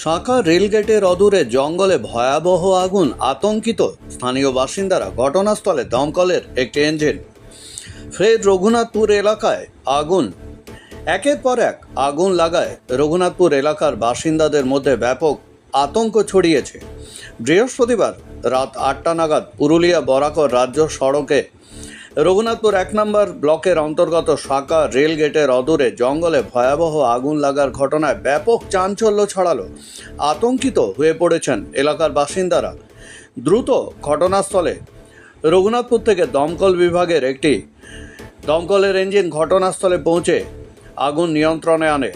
শাখা রেলগেটের অদূরে জঙ্গলে ভয়াবহ আগুন, আতঙ্কিত স্থানীয় বাসিন্দারা। ঘটনাস্থলে দমকলের একটি ইঞ্জিন। ফের রঘুনাথপুর এলাকায় আগুন। একের পর এক আগুন লাগায় রঘুনাথপুর এলাকার বাসিন্দাদের মধ্যে ব্যাপক আতঙ্ক ছড়িয়েছে। বৃহস্পতিবার রাত 8টা নাগাদ পুরুলিয়া বরাকর রাজ্য সড়কে রঘুনাথপুর 1 নম্বর ব্লকের অন্তর্গত শাখা রেলগেটের অদূরে জঙ্গলে ভয়াবহ আগুন লাগার ঘটনায় ব্যাপক চাঞ্চল্য ছড়ালো। আতঙ্কিত হয়ে পড়েছেন এলাকার বাসিন্দারা। দ্রুত ঘটনাস্থলে রঘুনাথপুর থেকে দমকল বিভাগের একটি দমকলের ইঞ্জিন ঘটনাস্থলে পৌঁছে আগুন নিয়ন্ত্রণে আনে।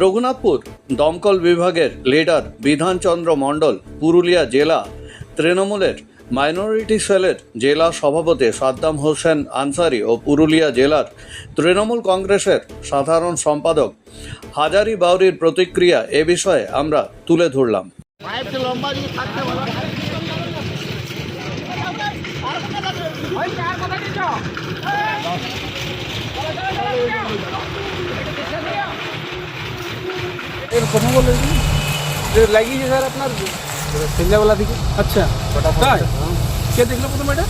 রঘুনাথপুর দমকল বিভাগের লিডার বিধানচন্দ্র মণ্ডল, পুরুলিয়া জেলা তৃণমূলের মাইনরিটি সেলের জেলা সভাপতি সাদ্দাম হোসেন আনসারি ও পুরুলিয়া জেলার তৃণমূল কংগ্রেসের সাধারণ সম্পাদক হাজারি বাউরির প্রতিক্রিয়া এ বিষয়ে আমরা তুলে ধরলাম। কথা বলে লাগিয়েছে স্যার আপনার সন্ধ্যাবেলা থেকে। আচ্ছা, তাই কে দেখলো প্রথম এটা?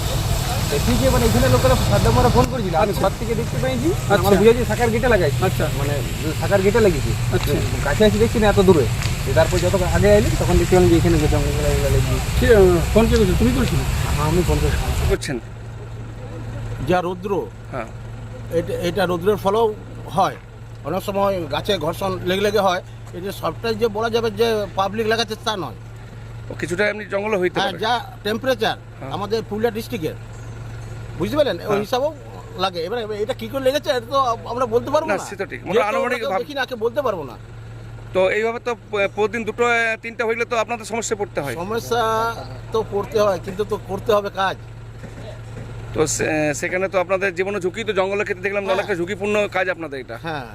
দেখি মানে এখানে লোকেরা সাদ্দামরা ফোন করেছিল, আমি ঘর থেকে দেখতে পেয়েছি। আমরা বুঝেছি শাখার গেটে লাগাইছি। আচ্ছা, মানে শাখার গেটে লাগিয়েছি। আচ্ছা, কাছে আসি দেখছি না এত দূরে। তারপর যত আগে আইলি তখন দেখতে পেলাম যে এখানে ফোন কে করছিল? তুমি করছিল? হ্যাঁ, আমি ফোন করছেন। যা রৌদ্র, হ্যাঁ, এটা রৌদ্রের ফলেও হয়। অনেক সময় গাছে ঘর্ষণ লেগে হয়। এই যে সবটাই যে বলা যাবে যে পাবলিক লাগাচ্ছে তা নয়। ও কিছুটা এমনি জঙ্গল হইতে হ্যাঁ, পারে। যা টেম্পারেচার আমাদের পুরুলিয়া ডিস্ট্রিক্টের, বুঝতে পারলেন, ওই হিসাবেও লাগে। এবারে এটা কি করে লেগেছে এটা তো আমরা বলতে পারবো না। সেটা ঠিক, আমরা আনুমানিক দেখি না, বলতে পারবো না। তো এইভাবে তো প্রতিদিন 2-3টা হইলে তো আপনাদের সমস্যা পড়তে হয়। সমস্যা তো পড়তে হয়, কিন্তু তো করতে হবে কাজ। তো সেখানে তো আপনাদের জীবনে ঝুঁকি, তো জঙ্গলের ক্ষেত্রে দেখলাম অনেকটা ঝুঁকিপূর্ণ কাজ আপনাদের এটা। হ্যাঁ।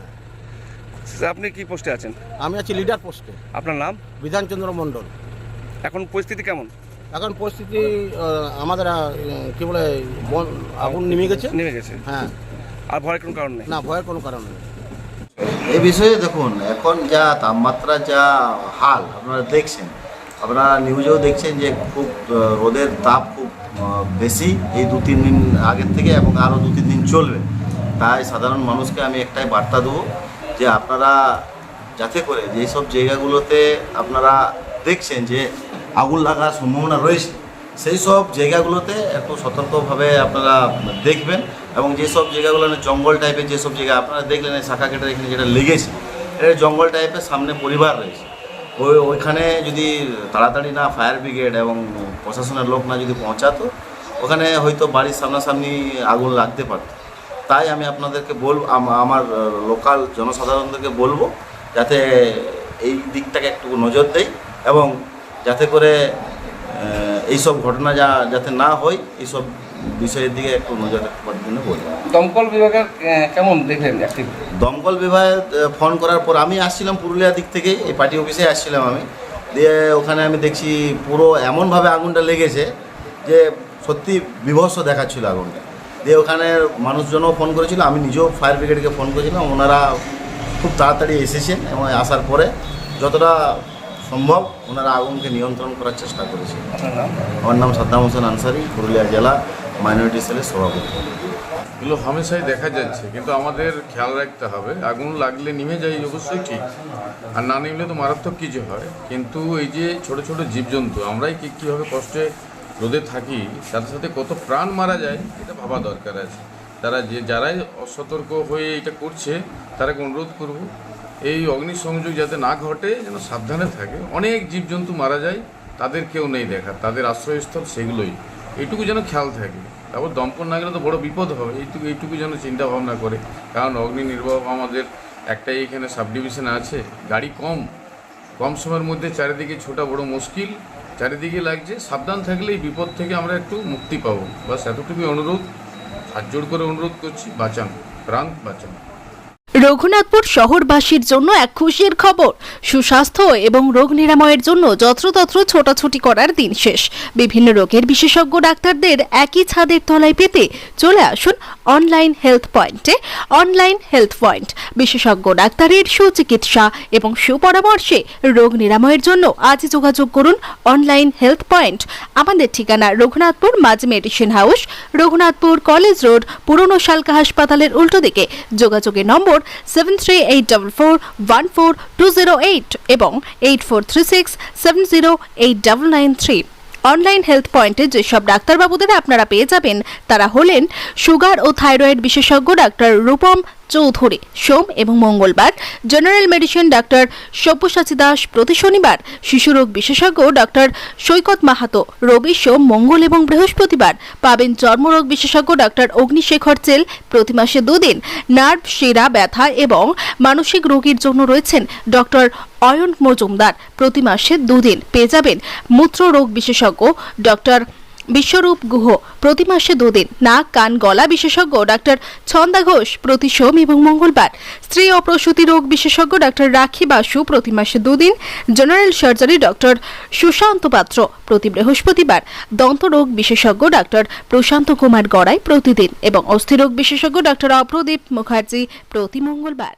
আপনি কি পোস্টে আছেন? আমি আছি লিডার পোস্টে। আপনার নাম? বিধানচন্দ্র মণ্ডল। এখন পরিস্থিতি কেমন? এখন পরিস্থিতি আমাদের কি বলে আগুন নেমে গেছে। হ্যাঁ, আর ভয়ের কোনো কারণ নেই? না, ভয়ের কোনো কারণ নেই। এই বিষয়ে দেখুন, এখন যা তাপমাত্রা, যা হাল আপনারা দেখছেন, আপনারা নিউজেও দেখছেন যে খুব রোদের তাপ খুব বেশি এই 2-3 দিন আগের থেকে, এবং আরও 2-3 দিন চলবে। তাই সাধারণ মানুষকে আমি একটাই বার্তা দেবো যে আপনারা যাতে করে যেই সব জায়গাগুলোতে আপনারা দেখছেন যে আগুন লাগার সম্ভাবনা রয়েছে, সেই সব জায়গাগুলোতে একটু সতর্কভাবে আপনারা দেখবেন। এবং যেসব জায়গাগুলো জঙ্গল টাইপের, যেসব জায়গা আপনারা দেখলেন এই শাখা গেটের এখানে যেটা লেগেছে, এটা জঙ্গল টাইপের, সামনে পরিবার রয়েছে, ওইখানে যদি তাড়াতাড়ি না ফায়ার ব্রিগেড এবং প্রশাসনের লোক না যদি পৌঁছাতো, ওখানে হয়তো বাড়ির সামনাসামনি আগুন লাগতে পারত। তাই আমি আপনাদেরকে বলবো, আমার লোকাল জনসাধারণদেরকে বলবো যাতে এই দিকটাকে একটু নজর দেয়, এবং যাতে করে এইসব ঘটনা যাতে না হয়, এইসব বিষয়ের দিকে একটু নজর রাখবার জন্য বলবো। দমকল বিভাগের কেমন দেখলেন? দমকল বিভাগে ফোন করার পর আমি আসছিলাম পুরুলিয়া দিক থেকে, এই পার্টি অফিসে আসছিলাম আমি। দিয়ে ওখানে আমি দেখছি পুরো এমনভাবে আগুনটা লেগেছে যে সত্যি বিভৎস দেখাচ্ছিল আগুনটা। দিয়ে ওখানে মানুষজনও ফোন করেছিল, আমি নিজেও ফায়ার ব্রিগেডকে ফোন করেছিলাম। ওনারা খুব তাড়াতাড়ি এসেছেন এবং আসার পরে যতটা সম্ভব ওনারা আগুনকে নিয়ন্ত্রণ করার চেষ্টা করেছেন। আমার নাম সাদ্দাম হোসেন আনসারি, পুরুলিয়া জেলা মাইনরিটি সেলের সভাপতি। এগুলো হামেশাই দেখা যাচ্ছে, কিন্তু আমাদের খেয়াল রাখতে হবে, আগুন লাগলে নিভে যায় অবশ্যই ঠিক, আর না নিভলে তো মারাত্মক কিছু হয়। কিন্তু এই যে ছোট ছোট জীবজন্তু, আমরাই কীভাবে কষ্টে রোদে থাকি, সাথে সাথে কত প্রাণ মারা যায়, এটা ভাবা দরকার আছে। যারাই অসতর্ক হয়ে এটা করছে তারাকে অনুরোধ করব এই অগ্নিসংযোগ যাতে না ঘটে, যেন সাবধানে থাকে। অনেক জীবজন্তু মারা যায়, তাদের কেউ নেই দেখা, তাদের আশ্রয়স্থল সেগুলোই, এইটুকু যেন খেয়াল থাকে। তারপর দমকল না গেলে তো বড় বিপদ হবে, এইটুকু যেন চিন্তা ভাবনা করে। কারণ অগ্নি নির্বাপক আমাদের একটাই এখানে সাব ডিভিশনে আছে, গাড়ি কম সময়ের মধ্যে চারিদিকে ছোটা বড় মুশকিল, চারিদিকে লাগছে। সাবধান থাকলে এই বিপদ থেকে আমরা একটু মুক্তি পাবো। বাস এতটুকুই অনুরোধ, হাত জোড় করে অনুরোধ করছি, বাঁচান, প্রাণ বাঁচান। রঘুনাথপুর শহরবাসীর জন্য এক খুশির খবর। সুস্বাস্থ্য এবং রোগ নিরাময়ের জন্য যত্রতত্র ছোটাছুটি করার দিন শেষ। বিভিন্ন রোগের বিশেষজ্ঞ ডাক্তারদের একই ছাদের তলায় পেতে চলে আসুন অনলাইন হেলথ পয়েন্টে। অনলাইন হেলথ পয়েন্ট বিশেষজ্ঞ ডাক্তারের সুচিকিৎসা এবং সুপরামর্শে রোগ নিরাময়ের জন্য আজই যোগাযোগ করুন অনলাইন হেলথ পয়েন্ট। আমাদের ঠিকানা রঘুনাথপুর মাঝ medicine house, Raghunathpur college road, পুরনো শালকা হাসপাতালের উল্টো দিকে। যোগাযোগের নম্বর 7384414208 এবং 8436708993। অনলাইন হেলথ পয়েন্টে যেসব ডাক্তারবাবুদের আপনারা পেয়ে যাবেন তারা হলেন সুগার ও থাইরয়েড বিশেষজ্ঞ ডাক্তার রূপম চৌধুরী সোম এবং মঙ্গলবার, general medicine doctor Sabyasachi Das প্রতি শনিবার, শিশুরোগ বিশেষজ্ঞ ডাক্তার সৈকত মাহাতো রবি, সোম, মঙ্গল এবং বৃহস্পতিবার। পাবেন চর্মরোগ বিশেষজ্ঞ ডাক্তার অগ্নিশেখর চেল প্রতি মাসে 2 দিন। নার্ভ, শিরা ব্যথা এবং মানসিক রোগীর জন্য রয়েছেন ডক্টর অয়ন মজুমদার প্রতি মাসে 2 দিন। পেয়ে যাবেন মূত্র রোগ বিশেষজ্ঞ ডক্টর বিশ্বরূপ গুহ প্রতি মাসে 2 দিন। নাক, কান, গলা বিশেষজ্ঞ ডাক্তার ছন্দা ঘোষ প্রতি সোম এবং মঙ্গলবার। স্ত্রী ও প্রসূতি রোগ বিশেষজ্ঞ ডাক্তার রাখি বাসু প্রতি মাসে 2 দিন। জেনারেল সার্জারি ডক্টর সুশান্ত পাত্র প্রতি বৃহস্পতিবার। দন্ত রোগ বিশেষজ্ঞ ডাক্তার প্রশান্ত কুমার গড়াই প্রতিদিন এবং অস্থিরোগ বিশেষজ্ঞ ডাক্তার অপ্রদীপ মুখার্জি প্রতি মঙ্গলবার।